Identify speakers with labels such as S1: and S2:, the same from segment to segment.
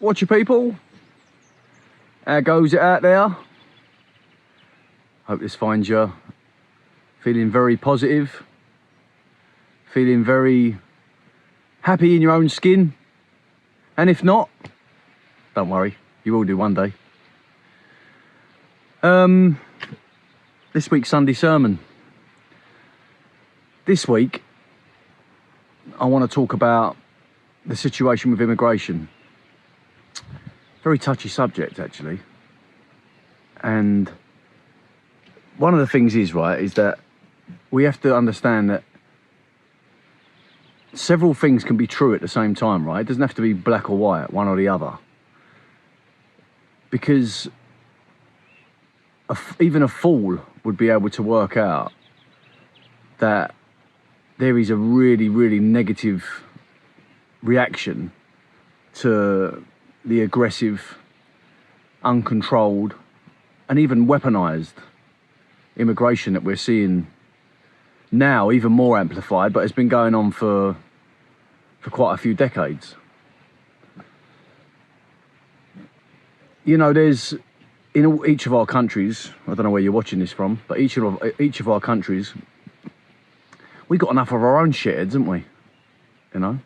S1: Watcher people, how goes it out there? Hope this finds you feeling very positive, feeling very happy in your own skin, and if not, don't worry, you will do one day. This week's Sunday sermon. This week I want to talk about the situation with immigration. Very touchy subject, actually. And one of the things is that we have to understand that several things can be true at the same time, right? It doesn't have to be black or white, one or the other. Because even a fool would be able to work out that there is a really, really negative reaction to the aggressive, uncontrolled, and even weaponized immigration that we're seeing now, even more amplified, but it's been going on for quite a few decades. You know, there's in each of our countries, I don't know where you're watching this from, but each of our countries, we've got enough of our own shitheads, haven't we? You know,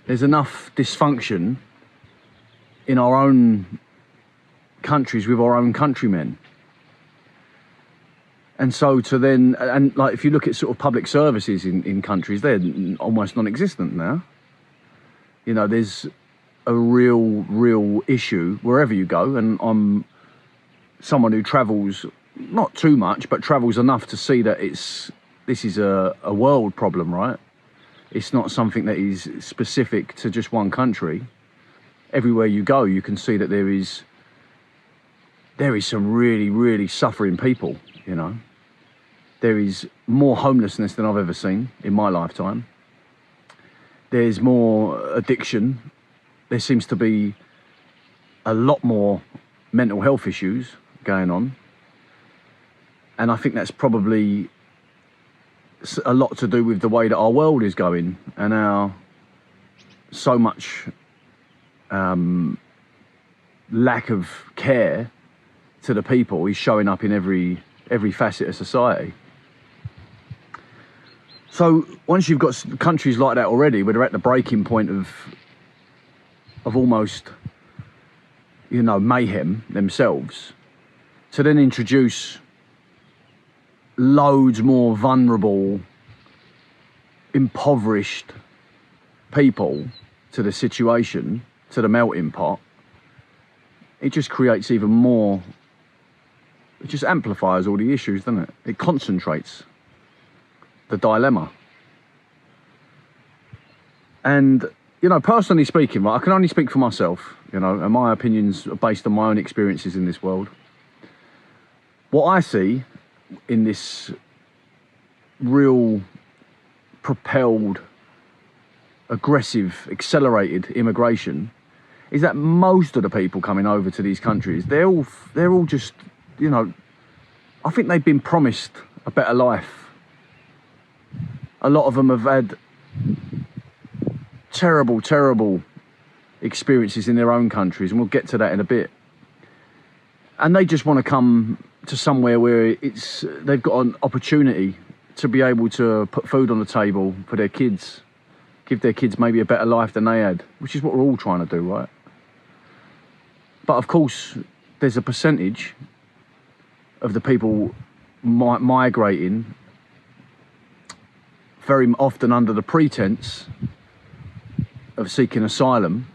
S1: there's enough dysfunction in our own countries with our own countrymen. And so to then, and like if you look at sort of public services in countries, they're almost non-existent now. You know, there's a real issue wherever you go, and I'm someone who travels, not too much, but travels enough to see that this is a world problem, right? It's not something that is specific to just one country. Everywhere you go, you can see that there is some really, really suffering people, you know. There is more homelessness than I've ever seen in my lifetime. There's more addiction. There seems to be a lot more mental health issues going on. And I think that's probably a lot to do with the way that our world is going and how so much lack of care to the people is showing up in every facet of society. So once you've got countries like that already, where they're at the breaking point of almost, you know, mayhem themselves, to then introduce loads more vulnerable, impoverished people to the situation, to the melting pot, it just creates even more, it just amplifies all the issues, doesn't it? It concentrates the dilemma. And, you know, personally speaking, right, I can only speak for myself, you know, and my opinions are based on my own experiences in this world. What I see in this real propelled, aggressive, accelerated immigration is that most of the people coming over to these countries, they're all just, you know, I think they've been promised a better life. A lot of them have had terrible experiences in their own countries, and we'll get to that in a bit. And they just want to come to somewhere where they've got an opportunity to be able to put food on the table for their kids, give their kids maybe a better life than they had, which is what we're all trying to do, right? But of course, there's a percentage of the people migrating, very often under the pretense of seeking asylum,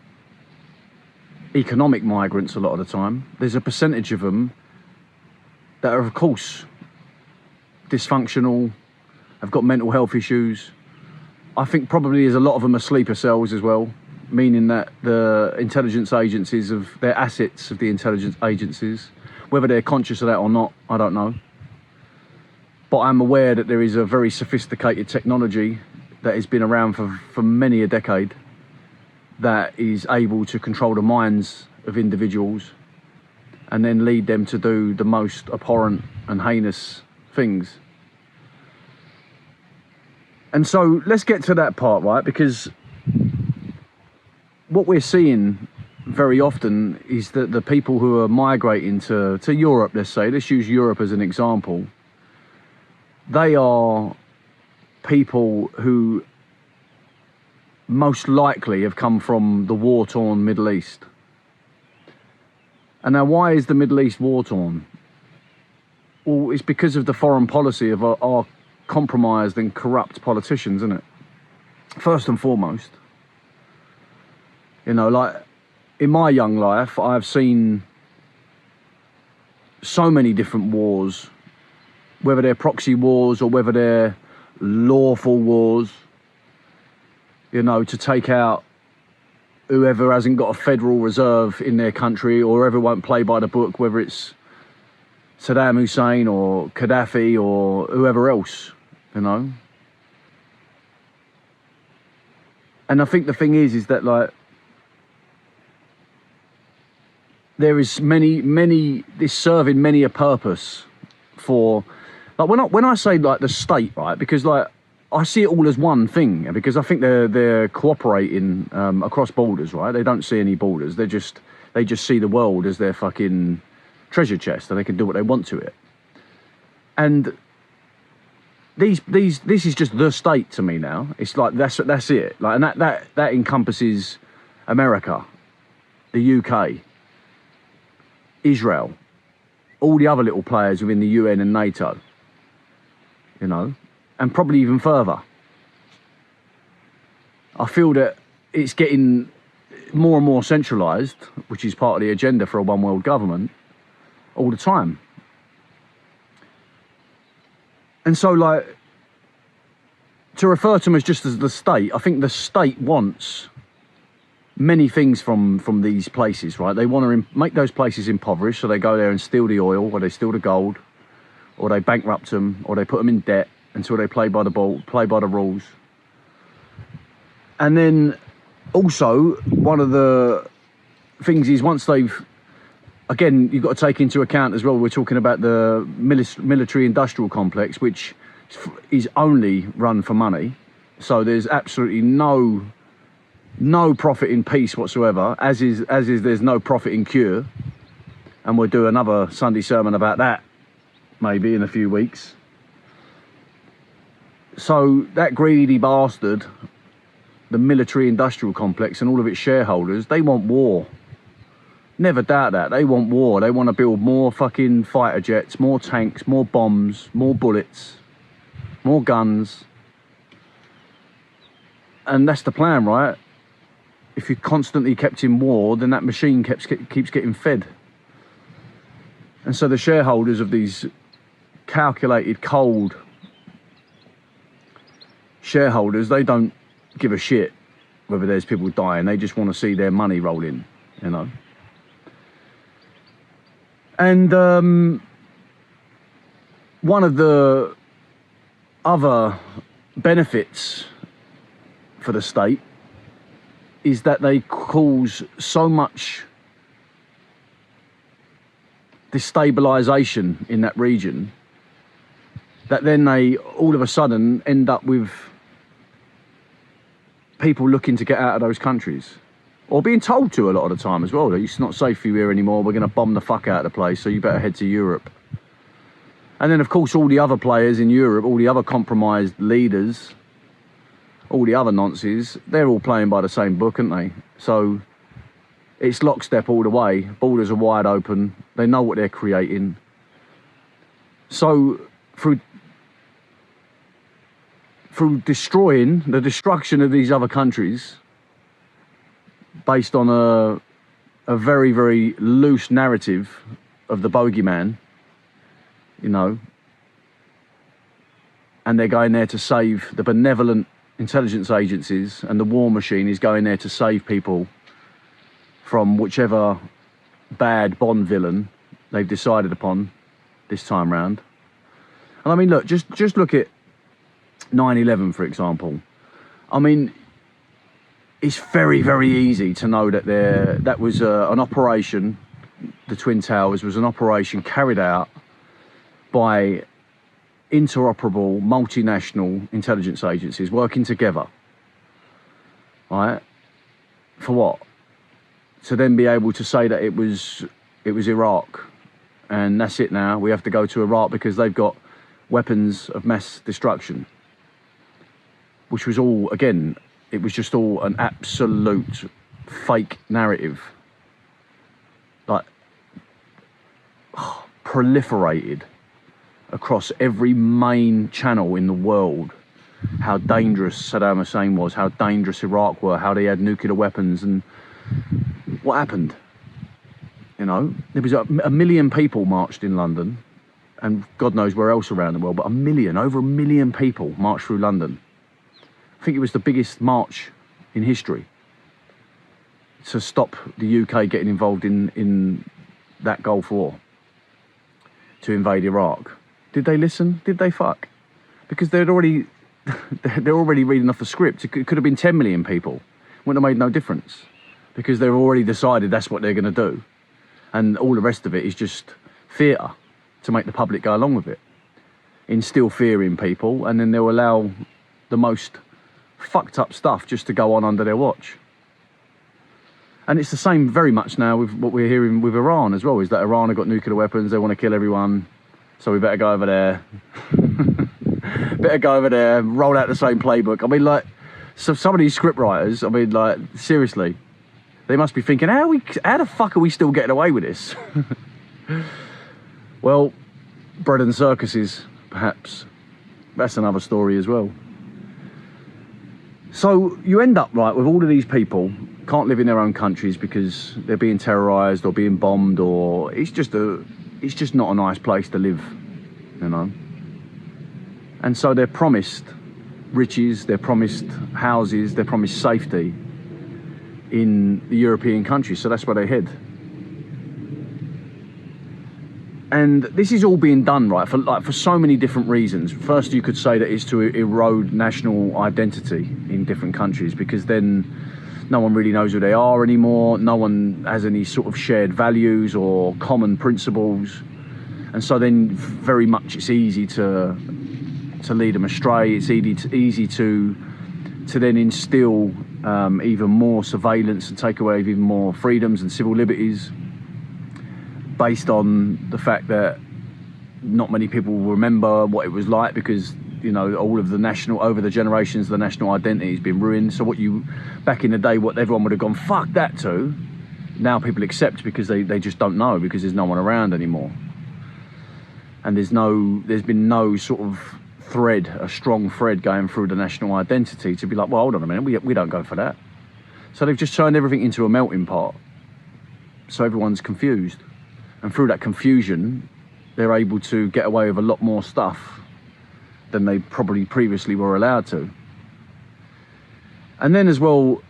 S1: economic migrants a lot of the time. There's a percentage of them that are, of course, dysfunctional, have got mental health issues. I think probably there's a lot of them are sleeper cells as well, meaning that the intelligence agencies, they're assets of the intelligence agencies, whether they're conscious of that or not, I don't know. But I'm aware that there is a very sophisticated technology that has been around for many a decade that is able to control the minds of individuals and then lead them to do the most abhorrent and heinous things. And so let's get to that part, right? Because what we're seeing very often is that the people who are migrating to Europe, let's use Europe as an example, they are people who most likely have come from the war-torn Middle East. And now, why is the Middle East war-torn? Well, it's because of the foreign policy of our compromised and corrupt politicians, isn't it? First and foremost. You know, like, in my young life, I've seen so many different wars, whether they're proxy wars or whether they're lawful wars, you know, to take out whoever hasn't got a federal reserve in their country, or whoever won't play by the book, whether it's Saddam Hussein or Gaddafi or whoever else, you know. And I think the thing is that, like, there is this serving many a purpose for, like, when I say, like, the state, right, because, like, I see it all as one thing, because I think they're cooperating across borders, right? They don't see any borders. They just see the world as their fucking treasure chest, and they can do what they want to it. And this is just the state to me now. It's like that's it. Like, and that encompasses America, the UK, Israel, all the other little players within the UN and NATO, you know, and probably even further. I feel that it's getting more and more centralised, which is part of the agenda for a one world government, all the time. And so, like, to refer to them as just as the state, I think the state wants many things from these places, right? They want to make those places impoverished, so they go there and steal the oil, or they steal the gold, or they bankrupt them, or they put them in debt until they play by the rules. And then also, one of the things is, once they've, again, you've got to take into account as well, we're talking about the military industrial complex, which is only run for money. So there's absolutely no profit in peace whatsoever, as is there's no profit in cure. And we'll do another Sunday sermon about that maybe in a few weeks. So that greedy bastard, the military industrial complex and all of its shareholders, they want war. Never doubt that. They want war. They want to build more fucking fighter jets, more tanks, more bombs, more bullets, more guns. And that's the plan, right? If you're constantly kept in war, then that machine keeps getting fed. And so the shareholders of these calculated, cold shareholders, they don't give a shit whether there's people dying. They just want to see their money roll in, you know. And one of the other benefits for the state is that they cause so much destabilisation in that region that then they all of a sudden end up with people looking to get out of those countries, or being told to a lot of the time as well. It's not safe for you here anymore, we're going to bomb the fuck out of the place, so you better head to Europe. And then, of course, all the other players in Europe, all the other compromised leaders, all the other nonces, they're all playing by the same book, aren't they? So it's lockstep all the way. Borders are wide open. They know what they're creating. So through destroying the destruction of these other countries based on a very, very loose narrative of the bogeyman, you know, and they're going there to save the benevolent intelligence agencies, and the war machine is going there to save people from whichever bad Bond villain they've decided upon this time round. And I mean, look, just look at 9/11, for example. I mean, it's very, very easy to know that that was an operation, the Twin Towers was an operation carried out by interoperable multinational intelligence agencies working together, right? For what? to then be able to say that it was Iraq, and that's it now. We have to go to Iraq because they've got weapons of mass destruction, which was all, again, it was just all an absolute fake narrative. Like, proliferated across every main channel in the world, how dangerous Saddam Hussein was, how dangerous Iraq were, how they had nuclear weapons, and what happened? You know, there was a million people marched in London, and God knows where else around the world, but over a million people marched through London. I think it was the biggest march in history to stop the UK getting involved in that Gulf War, to invade Iraq. Did they listen? Did they fuck? Because they're already reading off the script. It could have been 10 million people. Wouldn't have made no difference, because they've already decided that's what they're going to do. And all the rest of it is just theatre to make the public go along with it. Instill fear in people, and then they'll allow the most fucked up stuff just to go on under their watch. And it's the same very much now with what we're hearing with Iran as well, is that Iran have got nuclear weapons, they want to kill everyone, so we better go over there. Better go over there, roll out the same playbook. I mean, like, so some of these script writers, I mean, like, seriously, they must be thinking, how the fuck are we still getting away with this? Well, bread and circuses, perhaps. That's another story as well. So you end up, right, with all of these people can't live in their own countries because they're being terrorised or being bombed, or it's just not a nice place to live, you know. And so they're promised riches, they're promised houses, they're promised safety in the European countries, so that's where they head. And this is all being done, right, for so many different reasons. First, you could say that it's to erode national identity in different countries, because then no one really knows who they are anymore. No one has any sort of shared values or common principles. And so then very much it's easy to lead them astray. It's easy to then instill even more surveillance and take away even more freedoms and civil liberties, based on the fact that not many people will remember what it was like, because, you know, all of over the generations, the national identity has been ruined. So back in the day, what everyone would have gone, fuck that to, now people accept because they just don't know, because there's no one around anymore. And there's been no sort of a strong thread going through the national identity to be like, well, hold on a minute, we don't go for that. So they've just turned everything into a melting pot. So everyone's confused. And through that confusion, they're able to get away with a lot more stuff than they probably previously were allowed to. And then as well,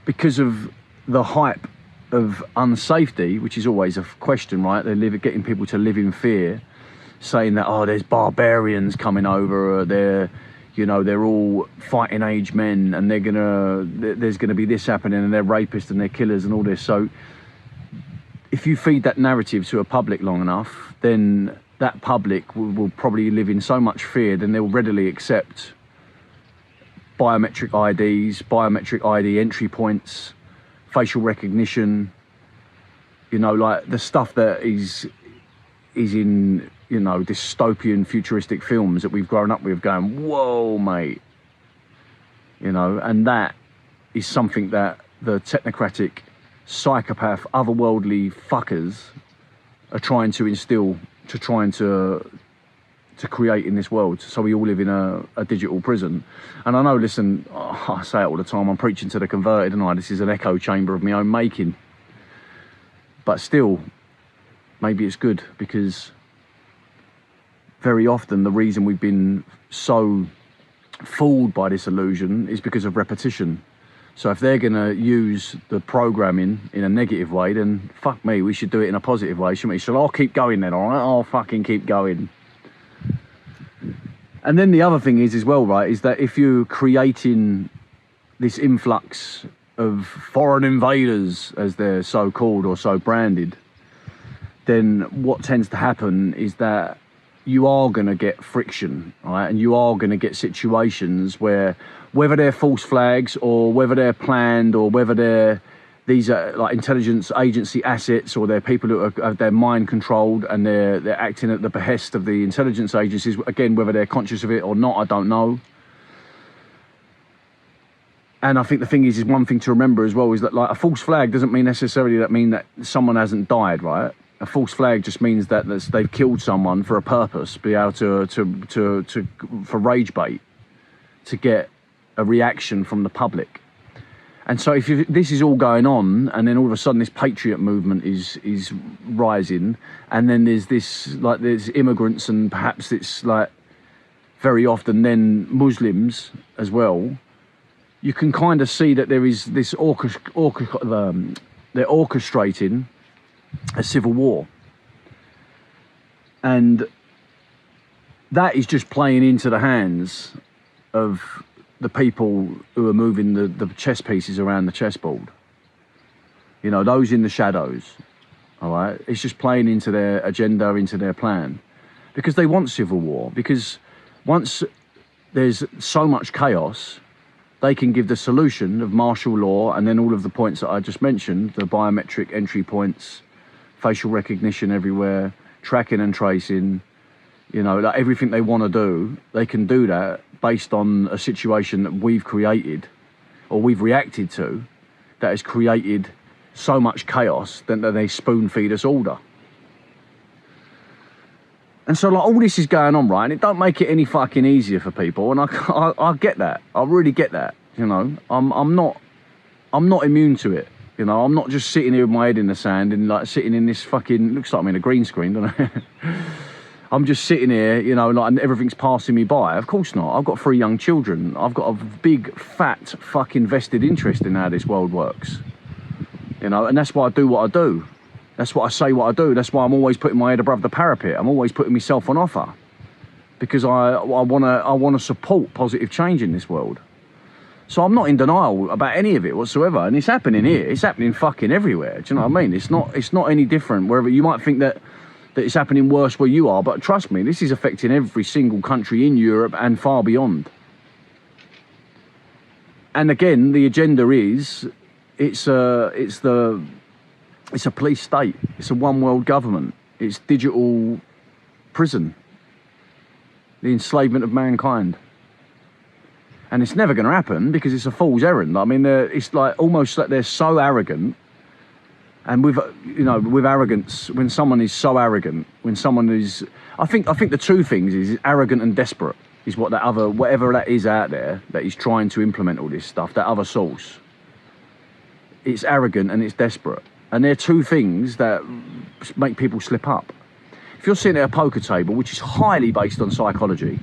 S1: because of the hype of unsafety, which is always a question, right? They're getting people to live in fear, saying that, oh, there's barbarians coming over, or they're all fighting age men, and there's gonna be this happening, and they're rapists and they're killers and all this. So if you feed that narrative to a public long enough, then that public will probably live in so much fear, then they'll readily accept biometric IDs, biometric ID entry points, facial recognition, you know, like the stuff that is in, you know, dystopian futuristic films that we've grown up with, going, whoa, mate. You know, and that is something that the technocratic, psychopath, otherworldly fuckers are trying to instill, to create in this world, so we all live in a digital prison. And I know, listen, I say it all the time, I'm preaching to the converted, and this is an echo chamber of my own making. But still, maybe it's good, because very often the reason we've been so fooled by this illusion is because of repetition. So if they're going to use the programming in a negative way, then fuck me, we should do it in a positive way, shouldn't we? So I'll keep going then, all right? I'll fucking keep going. And then the other thing is as well, right, is that if you're creating this influx of foreign invaders, as they're so called or so branded, then what tends to happen is that you are going to get friction, right? And you are going to get situations where, whether they're false flags or whether they're planned or whether they're these are like intelligence agency assets, or they're people who are their mind controlled and they're acting at the behest of the intelligence agencies. Again, whether they're conscious of it or not, I don't know. And I think the thing is one thing to remember as well is that like a false flag doesn't mean necessarily that someone hasn't died, right? A false flag just means that they've killed someone for a purpose, be able for rage bait, to get a reaction from the public. And so if this is all going on, and then all of a sudden this patriot movement is rising, and then there's immigrants, and perhaps it's like very often then Muslims as well, you can kind of see that there is this they're orchestrating a civil war, and that is just playing into the hands of the people who are moving the chess pieces around the chessboard. You know, those in the shadows, all right? It's just playing into their agenda, into their plan, because they want civil war. Because once there's so much chaos, they can give the solution of martial law, and then all of the points that I just mentioned, the biometric entry points, facial recognition everywhere, tracking and tracing, you know, like everything they want to do, they can do that based on a situation that we've created, or we've reacted to, that has created so much chaos that they spoon feed us order. And so like all this is going on, right, and it don't make it any fucking easier for people, and I get that, I really get that, you know. I'm not immune to it, you know. I'm not just sitting here with my head in the sand and like sitting in this fucking, looks like I'm in a green screen, doesn't it? I'm just sitting here, you know, like, and everything's passing me by. Of course not. I've got 3 young children. I've got a big, fat, fucking vested interest in how this world works. You know, and that's why I do what I do. That's what I say what I do. That's why I'm always putting my head above the parapet. I'm always putting myself on offer. Because I want to support positive change in this world. So I'm not in denial about any of it whatsoever. And it's happening here. It's happening fucking everywhere. Do you know what I mean? It's not any different wherever. You might think that it's happening worse where you are, but trust me, this is affecting every single country in Europe and far beyond. And again, the agenda is it's a police state. It's a one world government. It's digital prison. The enslavement of mankind. And it's never going to happen because it's a fool's errand. I mean, it's like almost like they're so arrogant. And with arrogance, when someone is so arrogant, when someone is, I think the two things is arrogant and desperate is what that other, whatever that is out there that is trying to implement all this stuff, that other source. It's arrogant and it's desperate. And they're two things that make people slip up. If you're sitting at a poker table, which is highly based on psychology,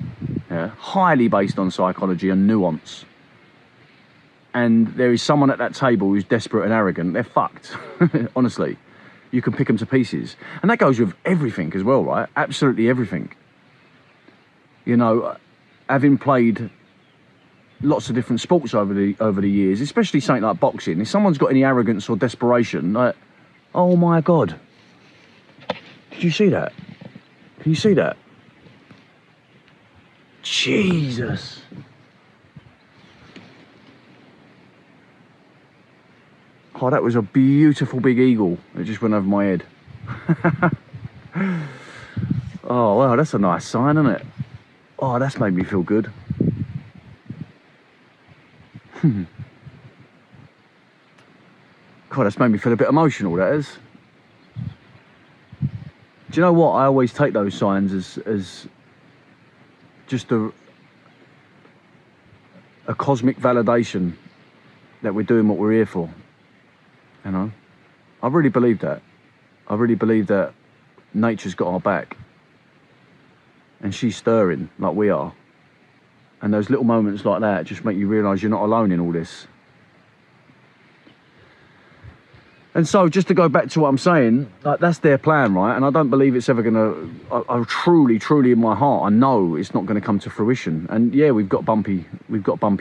S1: yeah, highly based on psychology and nuance, and there is someone at that table who's desperate and arrogant, they're fucked. Honestly, you can pick them to pieces. And that goes with everything as well, right? Absolutely everything. You know, having played lots of different sports over the years, especially something like boxing, if someone's got any arrogance or desperation, like, oh my God, did you see that? Can you see that? Jesus. Oh, that was a beautiful big eagle. It just went over my head. Oh, well, that's a nice sign, isn't it? Oh, that's made me feel good. God, that's made me feel a bit emotional, that is. Do you know what? I always take those signs as just a cosmic validation that we're doing what we're here for. You know, I really believe that. I really believe that nature's got our back and she's stirring like we are. And those little moments like that just make you realise you're not alone in all this. And so just to go back to what I'm saying, like, that's their plan, right? And I don't believe it's ever going to, I truly, truly in my heart, I know it's not going to come to fruition. And yeah, we've got bumpy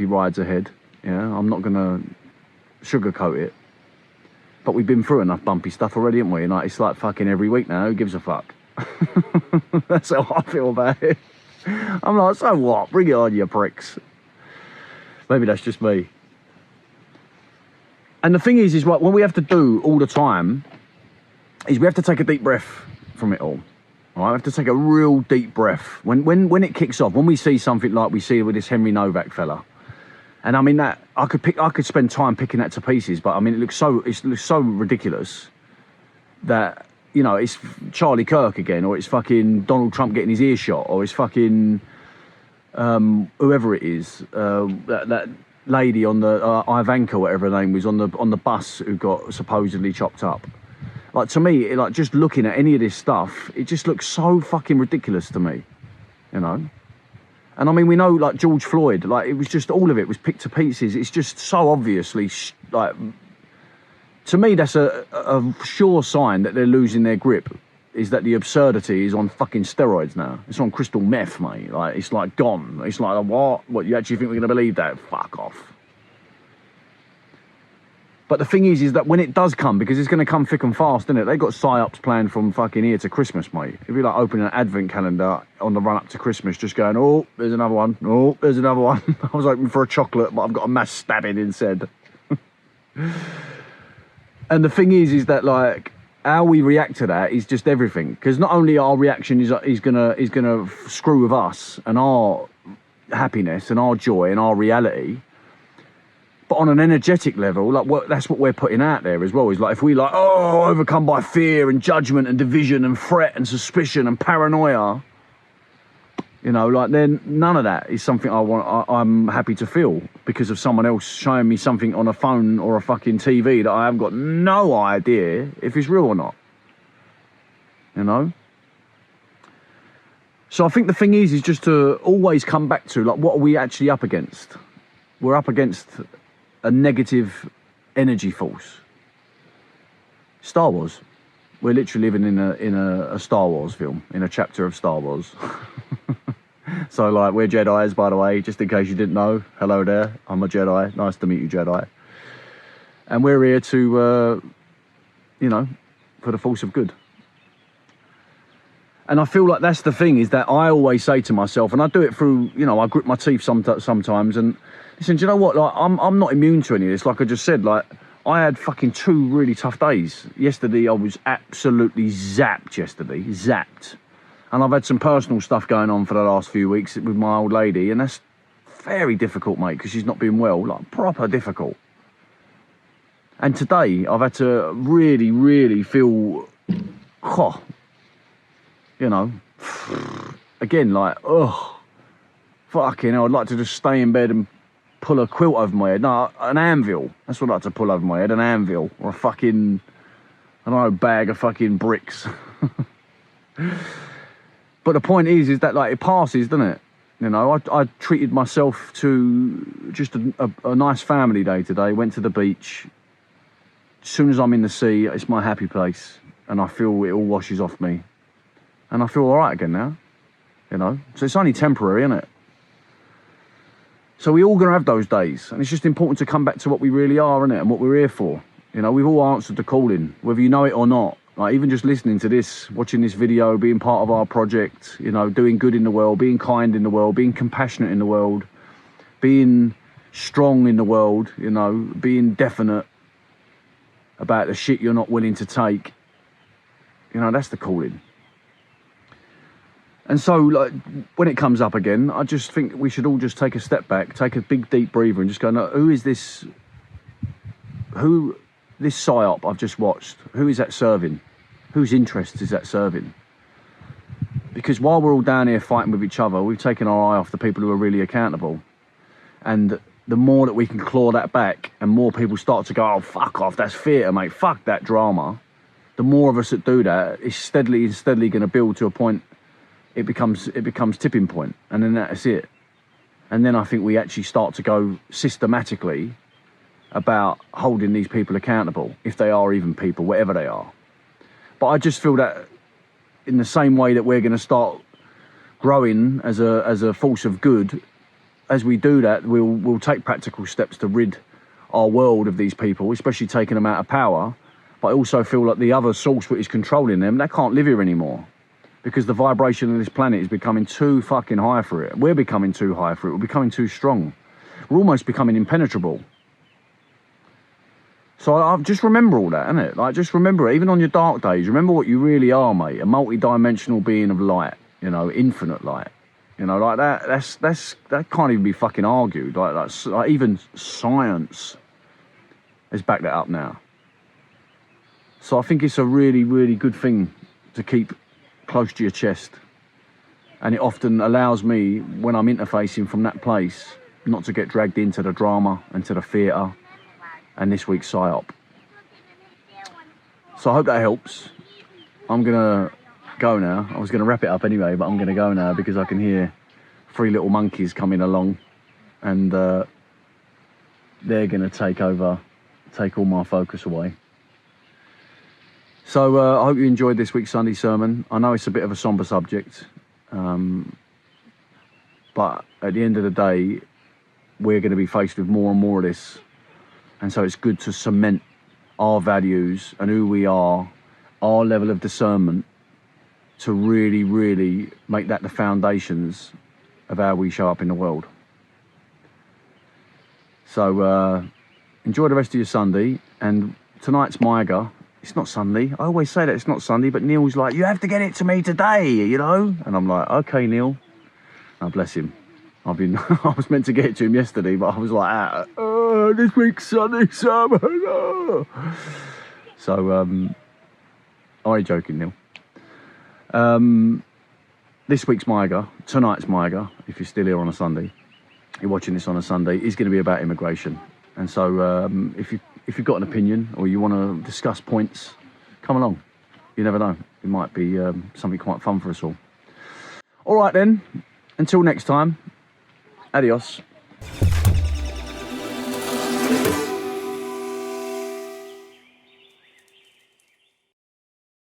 S1: rides ahead. Yeah, I'm not going to sugarcoat it. But we've been through enough bumpy stuff already, haven't we? And like, it's like fucking every week now, who gives a fuck? That's how I feel about it. I'm like, so what? Bring it on, you pricks. Maybe that's just me. And the thing is what we have to do all the time is we have to take a deep breath from it all. All right? We have to take a real deep breath. When it kicks off, when we see something like we see with this Henry Novak fella, and I mean that I could spend time picking that to pieces, but I mean it looks so ridiculous that, you know, it's Charlie Kirk again, or it's fucking Donald Trump getting his ear shot, or it's fucking whoever it is, that lady on the Ivanka, whatever her name was, on the bus who got supposedly chopped up. Like, to me, like, just looking at any of this stuff, it just looks so fucking ridiculous to me, you know. And I mean, we know, like, George Floyd, like, it was just, all of it was picked to pieces. It's just so obviously, like, to me, that's a sure sign that they're losing their grip, is that the absurdity is on fucking steroids now. It's on crystal meth, mate. Like, it's like gone. It's like, what? You actually think we're going to believe that? Fuck off. But the thing is that when it does come, because it's going to come thick and fast, isn't it? They got psyops planned from fucking here to Christmas, mate. If you like opening an advent calendar on the run up to Christmas, just going, oh, there's another one. Oh, there's another one. I was hoping for a chocolate, but I've got a mass stabbing instead. And the thing is that, like, how we react to that is just everything. Because not only our reaction is gonna screw with us and our happiness and our joy and our reality, but on an energetic level, like, that's what we're putting out there as well. Is like, if we like, oh, overcome by fear and judgment and division and threat and suspicion and paranoia, you know, like, then none of that is something I'm happy to feel because of someone else showing me something on a phone or a fucking TV that I haven't got no idea if it's real or not, you know. So I think the thing is just to always come back to, like, what are we actually up against? We're up against a negative energy force. Star Wars. We're literally living in a Star Wars film, in a chapter of Star Wars. So, like, we're Jedis, by the way, just in case you didn't know. Hello there, I'm a Jedi. Nice to meet you, Jedi. And we're here to, you know, for the force of good. And I feel like that's the thing, is that I always say to myself, and I do it through, you know, I grip my teeth sometimes, and listen, do you know what? Like, I'm not immune to any of this. Like I just said, like, I had fucking 2 really tough days. Yesterday, I was absolutely zapped. And I've had some personal stuff going on for the last few weeks with my old lady, and that's very difficult, mate, because she's not been well, like, proper difficult. And today, I've had to really, really feel, you know, again, like, fucking hell, I'd like to just stay in bed and pull a quilt over my head. No, an anvil. That's what I'd like to pull over my head, an anvil. Or a fucking, I don't know, bag of fucking bricks. But the point is that, like, it passes, doesn't it? You know, I treated myself to just a nice family day today. Went to the beach. As soon as I'm in the sea, it's my happy place. And I feel it all washes off me. And I feel all right again now, you know. So it's only temporary, isn't it? So we're all going to have those days. And it's just important to come back to what we really are, isn't it? And what we're here for. You know, we've all answered the calling, whether you know it or not. Like, even just listening to this, watching this video, being part of our project, you know, doing good in the world, being kind in the world, being compassionate in the world, being strong in the world, you know, being definite about the shit you're not willing to take. You know, that's the calling. And so, like, when it comes up again, I just think we should all just take a step back, take a big, deep breather and just go, no, who is this, this psyop I've just watched, who is that serving? Whose interests is that serving? Because while we're all down here fighting with each other, we've taken our eye off the people who are really accountable. And the more that we can claw that back and more people start to go, oh, fuck off, that's theatre, mate, fuck that drama. The more of us that do that, it's steadily going to build to a point, it becomes tipping point, and then that's it. And then I think we actually start to go systematically about holding these people accountable, if they are even people, whatever they are. But I just feel that in the same way that we're going to start growing as a force of good, as we do that, we'll take practical steps to rid our world of these people, especially taking them out of power. But I also feel like the other source which is controlling them, they can't live here anymore. Because the vibration of this planet is becoming too fucking high for it. We're becoming too high for it. We're becoming too strong. We're almost becoming impenetrable. So I just remember all that, innit? Like, just remember it. Even on your dark days, remember what you really are, mate. A multi-dimensional being of light, you know, infinite light. You know, like that can't even be fucking argued. Like even science has backed that up now. So I think it's a really, really good thing to keep close to your chest. And it often allows me, when I'm interfacing from that place, not to get dragged into the drama and to the theatre and this week's PSYOP. So I hope that helps. I'm gonna go now. I was gonna wrap it up anyway, but I'm gonna go now because I can hear 3 little monkeys coming along, and they're gonna take all my focus away. So I hope you enjoyed this week's Sunday sermon. I know it's a bit of a somber subject, but at the end of the day, we're going to be faced with more and more of this, and so it's good to cement our values and who we are, our level of discernment, to really, really make that the foundations of how we show up in the world. So enjoy the rest of your Sunday, and tonight's MYGA. It's not Sunday. I always say that it's not Sunday, but Neil's like, you have to get it to me today, you know? And I'm like, okay, Neil. Oh, bless him. I was meant to get it to him yesterday, but I was like, this week's Sunday sermon. So, I'm only joking, Neil. This week's MYGA, tonight's MYGA, if you're still here on a Sunday, you're watching this on a Sunday, is going to be about immigration. And so, if you've got an opinion or you want to discuss points, come along. You never know. It might be something quite fun for us all. All right then. Until next time. Adios.